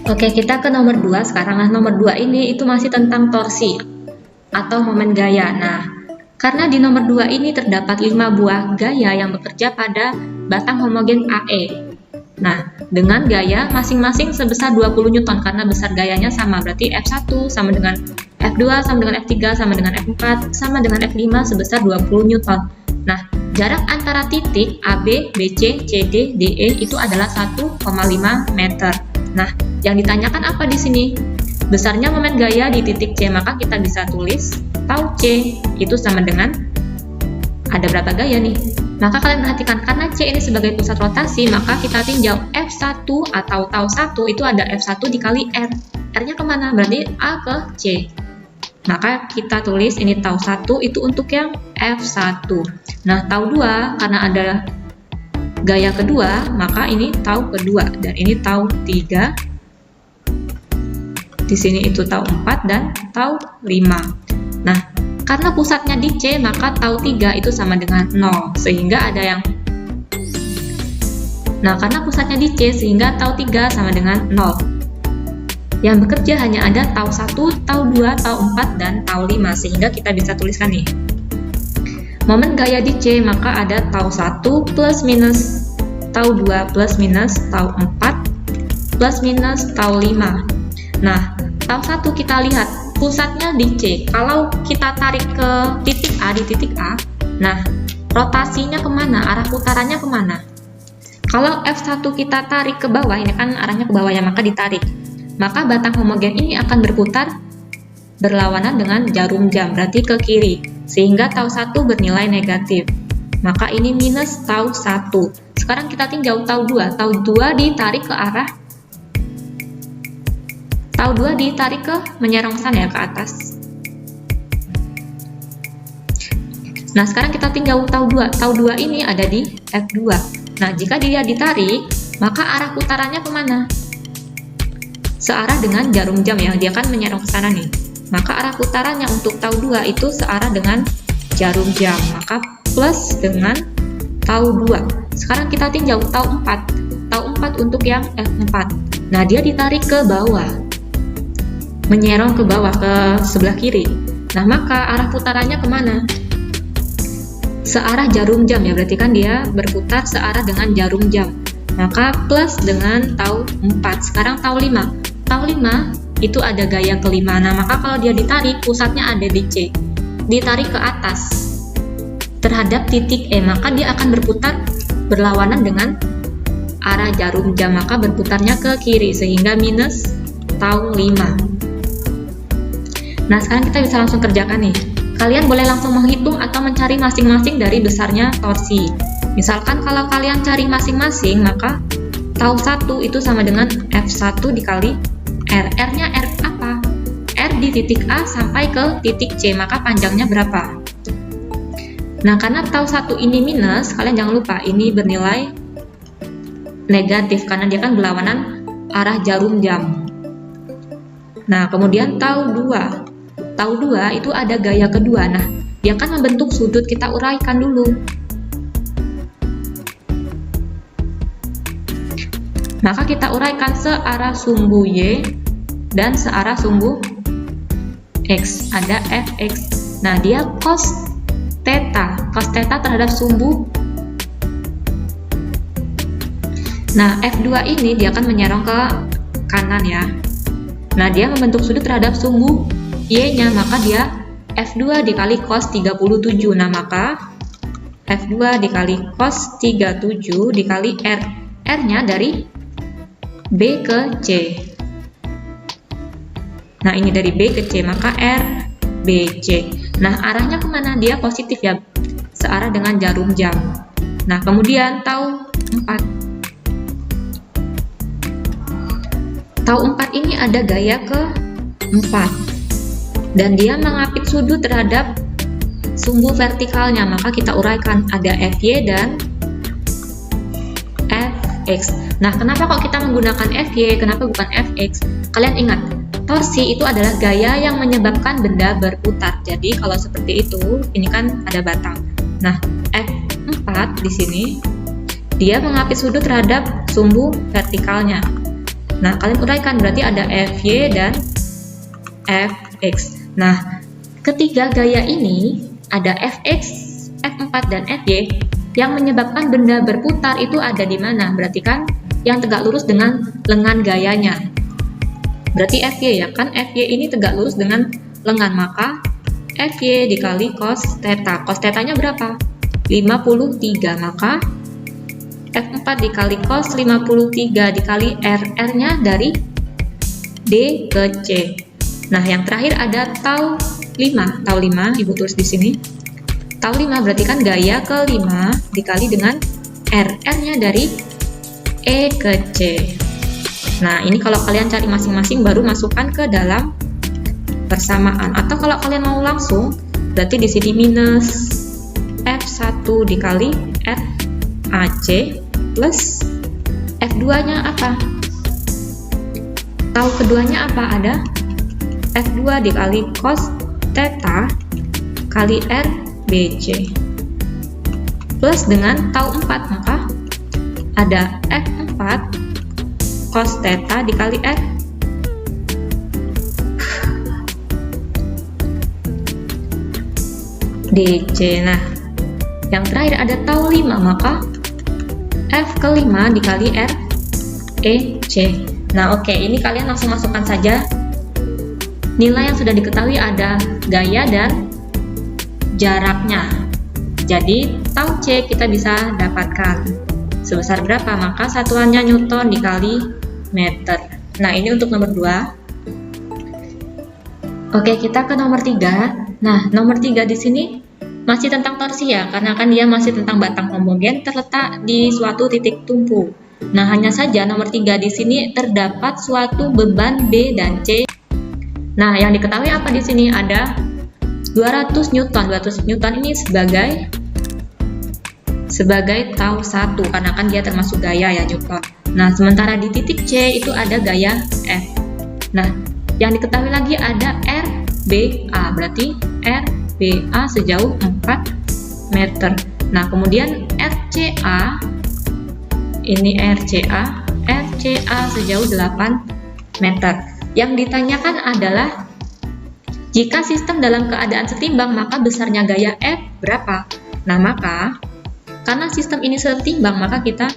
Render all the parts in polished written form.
Oke, kita ke nomor 2 sekarang. Nah, nomor 2 ini itu masih tentang torsi atau momen gaya. Nah, karena di nomor 2 ini terdapat 5 buah gaya yang bekerja pada batang homogen AE. Nah, dengan gaya masing-masing sebesar 20 Newton karena besar gayanya sama. Berarti F1 sama dengan F2 sama dengan F3 sama dengan F4 sama dengan F5 sebesar 20 Newton. Nah, jarak antara titik AB, BC, CD, DE itu adalah 1,5 meter. Nah, yang ditanyakan apa di sini? Besarnya momen gaya di titik C, maka kita bisa tulis tau C itu sama dengan ada berapa gaya nih? Maka kalian perhatikan, karena C ini sebagai pusat rotasi, maka kita tinjau F1 atau tau 1 itu ada F1 dikali R. R-nya kemana? Berarti A ke C. Maka kita tulis ini tau 1 itu untuk yang F1. Nah, tau 2 karena ada gaya kedua, maka ini tau kedua dan ini tau 3. Di sini itu tau 4 dan tau 5. Nah, karena pusatnya di C, maka tau 3 itu sama dengan 0, sehingga ada yang karena pusatnya di C, sehingga tau 3 sama dengan 0. Yang bekerja hanya ada tau 1, tau 2, tau 4, dan tau 5, sehingga kita bisa tuliskan nih. Momen gaya di C, maka ada tau 1 plus minus tau 2 plus minus tau 4 plus minus tau 5. Nah, tau 1 kita lihat pusatnya di C. Kalau kita tarik ke titik A, di titik A, nah rotasinya kemana? Arah putarannya kemana? Kalau F1 kita tarik ke bawah, ini kan arahnya ke bawah ya, maka ditarik. Maka batang homogen ini akan berputar berlawanan dengan jarum jam, berarti ke kiri. Sehingga tau 1 bernilai negatif. Maka ini minus tau 1. Sekarang kita tinjau tau 2. Tau 2 ditarik ke arah tau 2 ditarik ke menyerong sana ya, ke atas. Nah, sekarang kita tinjau tau 2. Tau 2 ini ada di F2. Nah, jika dia ditarik, maka arah putarannya kemana? Searah dengan jarum jam ya, dia kan menyerong ke sana nih. Maka arah putarannya untuk tau 2 itu searah dengan jarum jam. Maka plus dengan tau 2. Sekarang kita tinjau tau 4. Tau 4 untuk yang F4. Nah, dia ditarik ke bawah. Menyerong ke bawah, ke sebelah kiri. Nah, maka arah putarannya kemana? Searah jarum jam ya, berarti kan dia berputar searah dengan jarum jam. Maka plus dengan tau 4. Sekarang tau 5. Tau 5 itu ada gaya kelima. Nah, maka kalau dia ditarik, pusatnya ada di C. Ditarik ke atas terhadap titik E, maka dia akan berputar berlawanan dengan arah jarum jam. Maka berputarnya ke kiri, sehingga minus tau 5. Nah, sekarang kita bisa langsung kerjakan nih. Kalian boleh langsung menghitung atau mencari masing-masing dari besarnya torsi. Misalkan kalau kalian cari masing-masing, maka tau 1 itu sama dengan F1 dikali R. R-nya R apa? R di titik A sampai ke titik C, maka panjangnya berapa? Nah, karena tau 1 ini minus, kalian jangan lupa ini bernilai negatif karena dia kan berlawanan arah jarum jam. Nah, kemudian tau 2. Tau 2 itu ada gaya kedua. Nah, dia kan membentuk sudut, kita uraikan dulu. Maka kita uraikan searah sumbu Y dan searah sumbu X. Ada Fx. Nah, dia cos theta. Cos theta terhadap sumbu. Nah, F2 ini dia akan menyerong ke kanan ya. Nah, dia membentuk sudut terhadap sumbu Y-nya, maka dia F2 dikali cos 37. Nah, maka F2 dikali cos 37 dikali R. R-nya dari B ke C. Nah, ini dari B ke C, maka R, B, C. Nah, arahnya kemana? Dia positif ya, searah dengan jarum jam. Nah, kemudian tau 4. Tau 4 ini ada gaya ke 4. Dan dia mengapit sudut terhadap sumbu vertikalnya, maka kita uraikan ada FY dan Fx. Nah, kenapa kok kita menggunakan FY, kenapa bukan Fx? Kalian ingat, torsi itu adalah gaya yang menyebabkan benda berputar. Jadi, kalau seperti itu, ini kan ada batang. Nah, F4 di sini, dia mengapit sudut terhadap sumbu vertikalnya. Nah, kalian uraikan, berarti ada Fy dan Fx. Nah, ketiga gaya ini ada Fx, F4, dan Fy yang menyebabkan benda berputar itu ada di mana? Berarti kan yang tegak lurus dengan lengan gayanya. Berarti Fy ya kan, Fy ini tegak lurus dengan lengan, maka Fy dikali cos theta. Cos theta-nya berapa? 53, maka F4 dikali cos 53 dikali R. R-nya dari D ke C. Nah, yang terakhir ada tau 5. Tau 5, Ibu tulis di sini. Tau 5 berarti kan gaya ke-5 dikali dengan R. R-nya dari E ke C. Nah, ini kalau kalian cari masing-masing baru masukkan ke dalam persamaan. Atau kalau kalian mau langsung, berarti di sini minus F1 dikali R AC plus F2-nya apa? Tau keduanya apa? Ada F2 dikali cos theta kali R BC plus dengan tau 4, maka ada F4 cos theta dikali R DC. Nah, yang terakhir ada tau 5, maka F ke-5 dikali R EC. Nah, oke, ini kalian langsung masukkan saja nilai yang sudah diketahui, ada gaya dan jaraknya. Jadi tau C kita bisa dapatkan sebesar berapa? Maka satuannya Newton dikali meter. Nah, ini untuk nomor 2. Oke, kita ke nomor 3. Nah, nomor 3 di sini masih tentang torsi ya, karena kan dia masih tentang batang homogen terletak di suatu titik tumpu. Nah, hanya saja nomor 3 di sini terdapat suatu beban B dan C. Nah, yang diketahui apa di sini? Ada 200 Newton. 200 Newton ini sebagai tau 1, karena kan dia termasuk gaya ya, Newton. Nah, sementara di titik C itu ada gaya F. Nah, yang diketahui lagi ada RBA, berarti RBA sejauh 4 meter. Nah, kemudian RCA, ini RCA sejauh 8 meter. Yang ditanyakan adalah jika sistem dalam keadaan setimbang, maka besarnya gaya F berapa? Nah, maka karena sistem ini setimbang, maka kita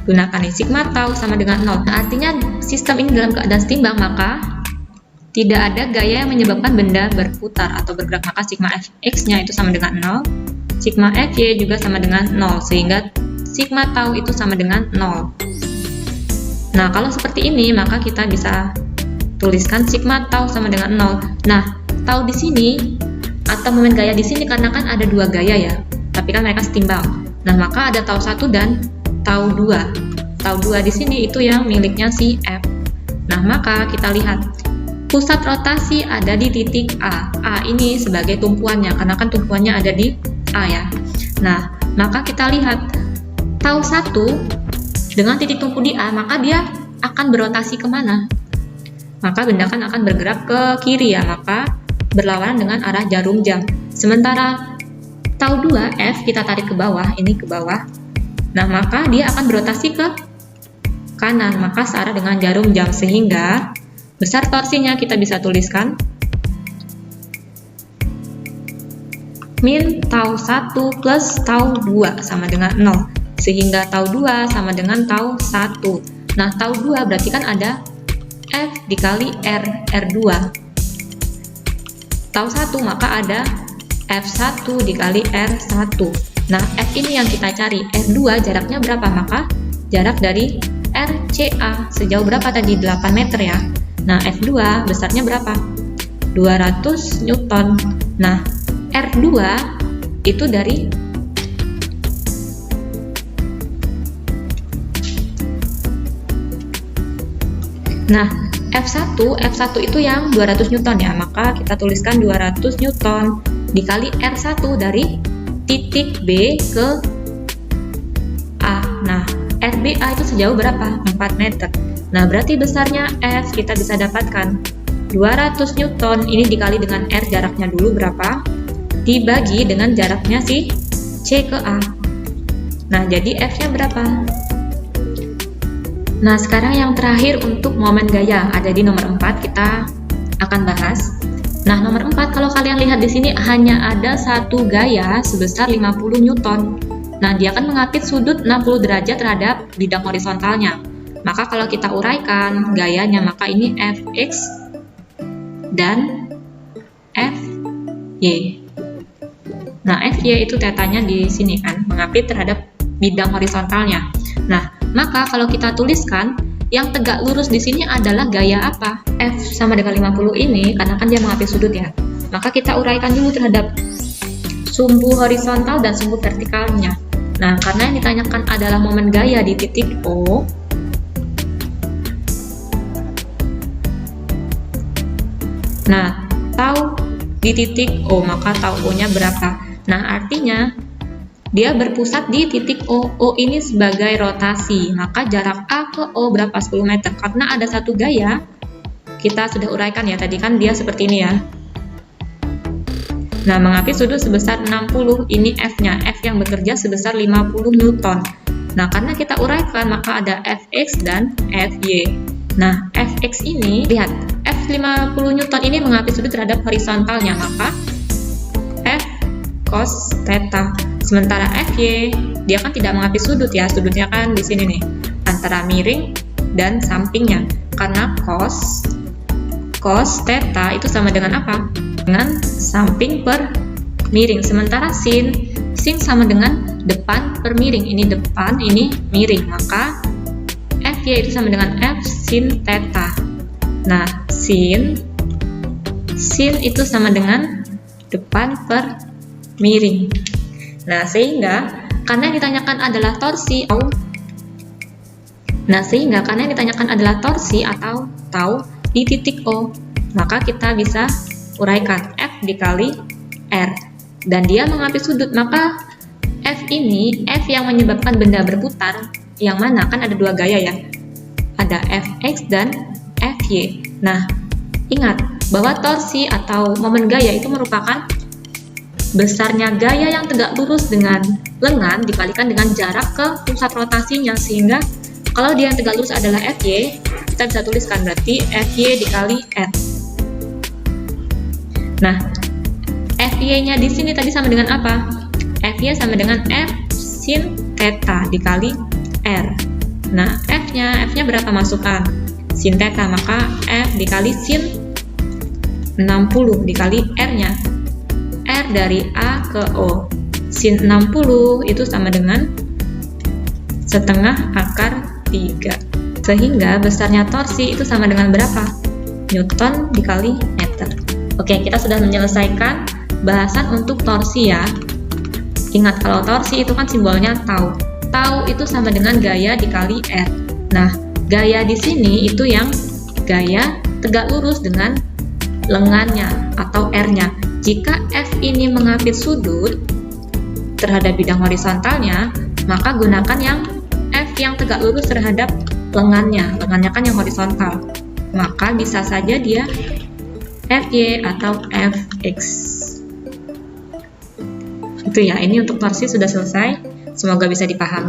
gunakan nih, sigma tau sama dengan 0. Nah, artinya sistem ini dalam keadaan setimbang, maka tidak ada gaya yang menyebabkan benda berputar atau bergerak, maka sigma Fx-nya itu sama dengan 0, sigma Fy juga sama dengan 0, sehingga sigma tau itu sama dengan 0. Nah, kalau seperti ini, maka kita bisa tuliskan sigma tau sama dengan 0. Nah, tau di sini atau momen gaya di sini karena kan ada dua gaya ya, tapi kan mereka setimbang. Nah, maka ada tau 1 dan tau 2. Tau 2 di sini itu yang miliknya si F. Nah, maka kita lihat pusat rotasi ada di titik A. A ini sebagai tumpuannya, karena kan tumpuannya ada di A ya. Nah, maka kita lihat tau 1 dengan titik tumpu di A, maka dia akan berotasi kemana? Maka benda kan akan bergerak ke kiri ya, maka berlawanan dengan arah jarum jam. Sementara tau 2 F kita tarik ke bawah, ini ke bawah. Nah, maka dia akan berotasi ke kanan, maka searah dengan jarum jam, sehingga besar torsinya kita bisa tuliskan min tau 1 plus tau 2 sama dengan 0, sehingga tau 2 sama dengan tau 1. Nah, tau 2 berarti kan ada F dikali R, R2. Tau 1 maka ada F1 dikali R1. Nah, F ini yang kita cari. R2 jaraknya berapa? Maka jarak dari RCA sejauh berapa tadi? 8 meter ya. Nah, F2 besarnya berapa? 200 Newton. Nah, R2 itu dari F1 itu yang 200 Newton ya, maka kita tuliskan 200 Newton dikali R1 dari titik B ke A. Nah, RBA itu sejauh berapa? 4 meter. Nah, berarti besarnya F kita bisa dapatkan 200 Newton, ini dikali dengan R jaraknya dulu berapa, dibagi dengan jaraknya si C ke A. Nah, jadi F-nya berapa? Nah, sekarang yang terakhir untuk momen gaya ada di nomor 4, kita akan bahas. Nah, nomor 4, kalau kalian lihat di sini hanya ada satu gaya sebesar 50 Newton. Nah, dia akan mengapit sudut 60 derajat terhadap bidang horizontalnya. Maka kalau kita uraikan gayanya, maka ini Fx dan Fy. Nah, Fy itu tetanya di sini kan, mengapit terhadap bidang horizontalnya. Nah, maka kalau kita tuliskan, yang tegak lurus di sini adalah gaya apa? F sama dengan 50 ini, karena kan dia mengapit sudut ya. Maka kita uraikan dulu terhadap sumbu horizontal dan sumbu vertikalnya. Nah, karena yang ditanyakan adalah momen gaya di titik O, nah, tau di titik O, maka tau O-nya berapa? Nah, artinya dia berpusat di titik O. O ini sebagai rotasi, maka jarak A ke O berapa? 10 meter. Karena ada satu gaya, kita sudah uraikan ya, tadi kan dia seperti ini ya. Nah, mengapit sudut sebesar 60, ini F-nya. F yang bekerja sebesar 50 Newton. Nah, karena kita uraikan, maka ada Fx dan Fy. Nah, Fx ini, lihat, F50 Newton ini mengapit sudut terhadap horizontalnya, maka F cos theta. Sementara Fy, dia kan tidak mengapit sudut ya, sudutnya kan di sini nih, antara miring dan sampingnya. Karena cos theta itu sama dengan apa? Dengan samping per miring. Sementara sin sama dengan depan per miring. Ini depan, ini miring. Maka Fy itu sama dengan F sin theta. Nah, sin itu sama dengan depan per miring. Nah, sehingga karena yang ditanyakan adalah torsi atau tau di titik O, maka kita bisa uraikan F dikali R, dan dia mengapit sudut, maka F ini, F yang menyebabkan benda berputar, yang mana kan ada dua gaya ya, ada Fx dan Fy. Nah, ingat bahwa torsi atau momen gaya itu merupakan besarnya gaya yang tegak lurus dengan lengan dikalikan dengan jarak ke pusat rotasinya, sehingga kalau dia yang tegak lurus adalah Fy, kita bisa tuliskan berarti Fy dikali R. Nah, Fy-nya di sini tadi sama dengan apa? Fy sama dengan F sin theta dikali R. Nah, F-nya berapa masukkan? Sin theta, maka F dikali sin 60 dikali R-nya. R dari A ke O. Sin 60 itu sama dengan setengah akar 3. Sehingga besarnya torsi itu sama dengan berapa? Newton dikali meter. Oke, kita sudah menyelesaikan bahasan untuk torsi ya. Ingat, kalau torsi itu kan simbolnya tau. Tau itu sama dengan gaya dikali R. Nah, gaya di sini itu yang gaya tegak lurus dengan lengannya atau R-nya. Jika F ini mengapit sudut terhadap bidang horizontalnya, maka gunakan yang F yang tegak lurus terhadap lengannya. Lengannya kan yang horizontal. Maka bisa saja dia Fy atau Fx. Itu ya, ini untuk torsi sudah selesai. Semoga bisa dipahami.